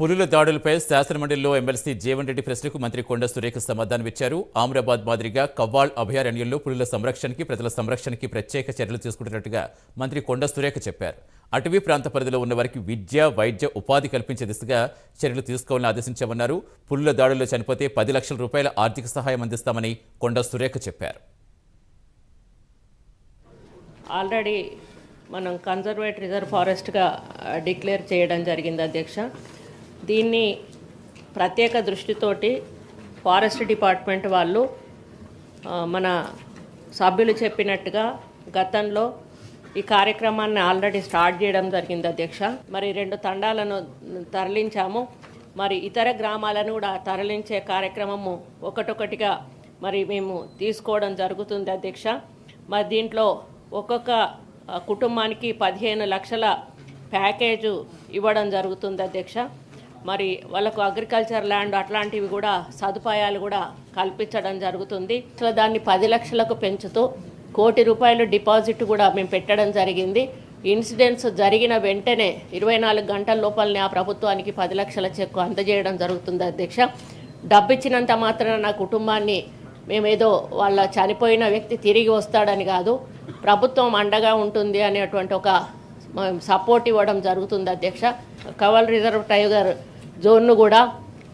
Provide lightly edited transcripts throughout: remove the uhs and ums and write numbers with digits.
పులుల దాడులపై శాసనమండలిలో ఎమ్మెల్సీ జీవన్ రెడ్డి ప్రశ్నకు మంత్రి కొండ సురేఖ సమాధానమిచ్చారు. ఆమ్రాబాద్ మాదిరిగా కవ్వాల్ అభయారణ్యంలో పులుల సంరక్షణకి, ప్రజల సంరక్షణకి ప్రత్యేక చర్యలు తీసుకుంటున్నట్టుగా మంత్రి కొండ సురేఖ చెప్పారు. అటవీ ప్రాంత పరిధిలో ఉన్న వారికి విద్య, వైద్య, ఉపాధి కల్పించే దిశగా చర్యలు తీసుకోవాలని ఆదేశించామన్నారు. పులుల దాడుల్లో చనిపోతే 10 లక్షల రూపాయల ఆర్థిక సహాయం అందిస్తామని కొండ సురేఖ చెప్పారు. ఆల్రెడీ మనం కన్జర్వేట్ రిజర్వ్ ఫారెస్ట్గా డిక్లేర్ చేయడం జరిగింది అధ్యక్ష. దీన్ని ప్రత్యేక దృష్టితోటి ఫారెస్ట్ డిపార్ట్మెంట్ వాళ్ళు మన సభ్యులు చెప్పినట్టుగా గతంలో ఈ కార్యక్రమాన్ని ఆల్రెడీ స్టార్ట్ చేయడం జరిగింది అధ్యక్ష. మరి 2 తండాలను తరలించాము. మరి ఇతర గ్రామాలను కూడా తరలించే కార్యక్రమము ఒకటొకటిగా మరి మేము తీసుకోవడం జరుగుతుంది అధ్యక్ష. మరి దీంట్లో ఒక్కొక్క కుటుంబానికి 15 లక్షల ప్యాకేజు ఇవ్వడం జరుగుతుంది అధ్యక్ష. మరి వాళ్ళకు అగ్రికల్చర్ ల్యాండ్ అట్లాంటివి కూడా సదుపాయాలు కూడా కల్పించడం జరుగుతుంది. దాన్ని 10 లక్షలకు పెంచుతూ ₹1 కోటి డిపాజిట్ కూడా మేము పెట్టడం జరిగింది. ఇన్సిడెంట్స్ జరిగిన వెంటనే 24 గంటల లోపలనే ఆ ప్రభుత్వానికి 10 లక్షల చెక్కు అందజేయడం జరుగుతుంది అధ్యక్ష. డబ్బు ఇచ్చినంత మాత్రాన నా కుటుంబాన్ని మేమేదో వాళ్ళ చనిపోయిన వ్యక్తి తిరిగి వస్తాడని కాదు, ప్రభుత్వం అండగా ఉంటుంది అనేటువంటి ఒక సపోర్ట్ ఇవ్వడం జరుగుతుంది అధ్యక్ష. కవల్ రిజర్వ్ టైగర్ జోన్ను కూడా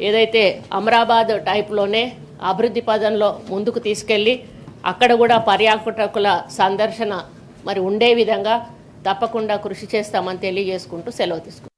ఏదైతే అమరాబాద్ టైప్లోనే అభివృద్ధి పదంలో ముందుకు తీసుకెళ్ళి అక్కడ కూడా పర్యాటకుల సందర్శన మరి ఉండే విధంగా తప్పకుండా కృషి చేస్తామని తెలియజేసుకుంటూ సెలవు తీసుకుంటాం.